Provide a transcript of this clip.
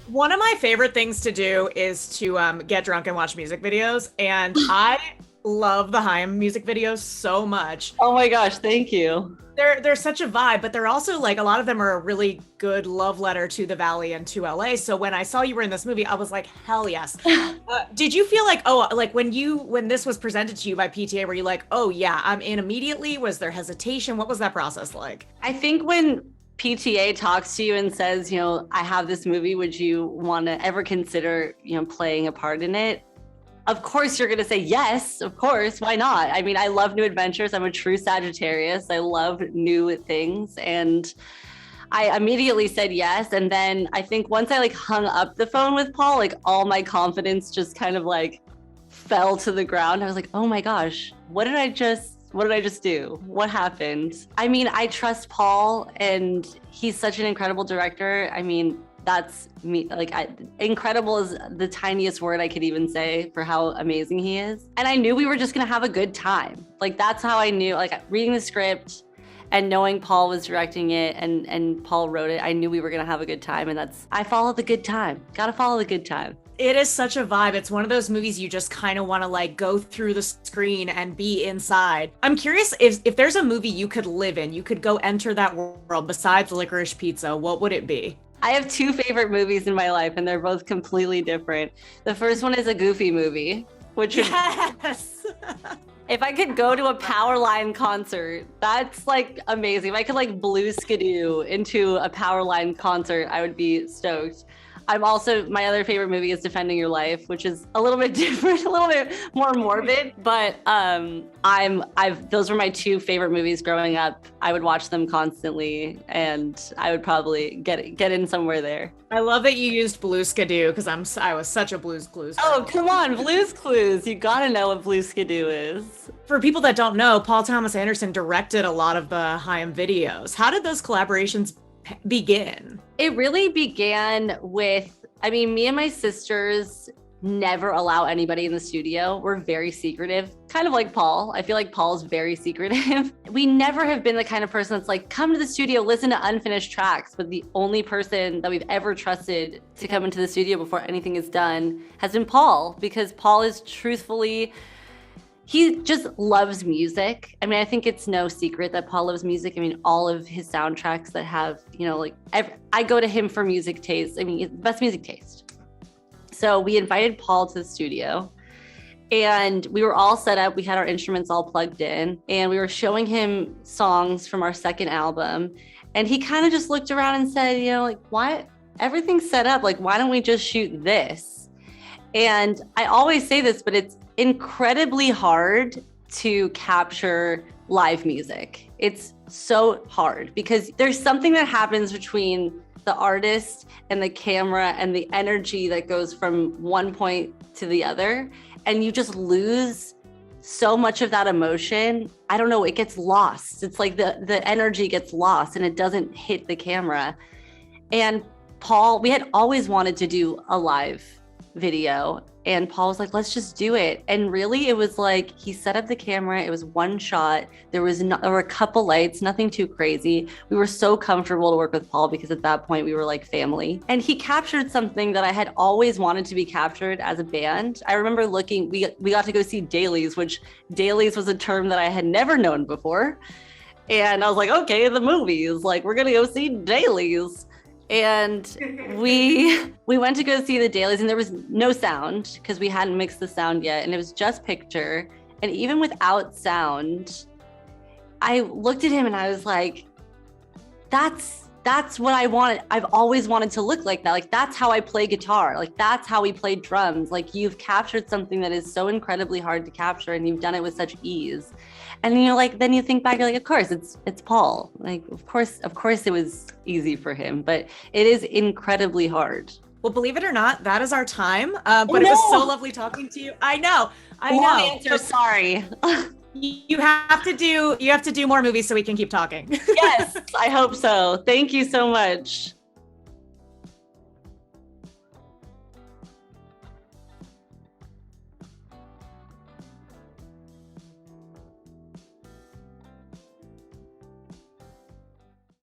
One of my favorite things to do is to get drunk and watch music videos, and I love the Haim music videos so much. Oh my gosh, thank you. They're such a vibe, but they're also like a lot of them are a really good love letter to the Valley and to LA. So when I saw you were in this movie, I was like, hell yes. Did you feel like, oh, like when this was presented to you by PTA, were you like, oh yeah, I'm in immediately? Was there hesitation? What was that process like? I think when PTA talks to you and says, I have this movie, would you want to ever consider, playing a part in it? Of course, you're going to say yes, of course. Why not? I mean, I love new adventures. I'm a true Sagittarius. I love new things. And I immediately said yes. And then I think once I hung up the phone with Paul, all my confidence just kind of fell to the ground. I was like, oh my gosh, what did I just do? What happened? I mean, I trust Paul and he's such an incredible director. I mean, that's me. Incredible is the tiniest word I could even say for how amazing he is. And I knew we were just gonna have a good time. That's how I knew, reading the script and knowing Paul was directing it and Paul wrote it, I knew we were gonna have a good time. And I follow the good time. Gotta follow the good time. It is such a vibe. It's one of those movies you just kind of want to go through the screen and be inside. I'm curious if there's a movie you could live in, you could go enter that world besides Licorice Pizza, what would it be? I have two favorite movies in my life, and they're both completely different. The first one is a Goofy movie, which Yes. if I could go to a Powerline concert, that's amazing. If I could blue skidoo into a Powerline concert, I would be stoked. My other favorite movie is Defending Your Life, which is a little bit different, a little bit more morbid, but those were my two favorite movies growing up. I would watch them constantly and I would probably get in somewhere there. I love that you used Blues Skidoo because I was such a Blues Clues fan. Oh, come on, Blues Clues. You gotta know what Blues Skidoo is. For people that don't know, Paul Thomas Anderson directed a lot of the Haim videos. How did those collaborations begin? It really began with, me and my sisters never allow anybody in the studio. We're very secretive, kind of like Paul. I feel like Paul's very secretive. We never have been the kind of person that's come to the studio, listen to unfinished tracks. But the only person that we've ever trusted to come into the studio before anything is done has been Paul, because Paul is truthfully, he just loves music. I think it's no secret that Paul loves music. All of his soundtracks that have, I go to him for music taste. Best music taste. So we invited Paul to the studio and we were all set up. We had our instruments all plugged in and we were showing him songs from our second album. And he kind of just looked around and said, what? Everything's set up. Why don't we just shoot this? And I always say this, but it's incredibly hard to capture live music. It's so hard because there's something that happens between the artist and the camera and the energy that goes from one point to the other. And you just lose so much of that emotion. I don't know, it gets lost. It's the energy gets lost and it doesn't hit the camera. And Paul, we had always wanted to do a live video. And Paul was like, let's just do it. And really, it was he set up the camera. It was one shot. There were a couple lights, nothing too crazy. We were so comfortable to work with Paul because at that point we were like family. And he captured something that I had always wanted to be captured as a band. I remember we got to go see dailies, which dailies was a term that I had never known before. And I was like, okay, the movies, we're gonna go see dailies. And we went to go see the dailies and there was no sound because we hadn't mixed the sound yet. And it was just picture. And even without sound, I looked at him and I was like, that's what I wanted. I've always wanted to look like that. That's how I play guitar. That's how we play drums. You've captured something that is so incredibly hard to capture and you've done it with such ease. And then you think back, you're of course it's Paul. Of course it was easy for him, but it is incredibly hard. Well, believe it or not, that is our time. But it was so lovely talking to you. I know. Long answer, sorry. You have to do more movies so we can keep talking. Yes, I hope so. Thank you so much.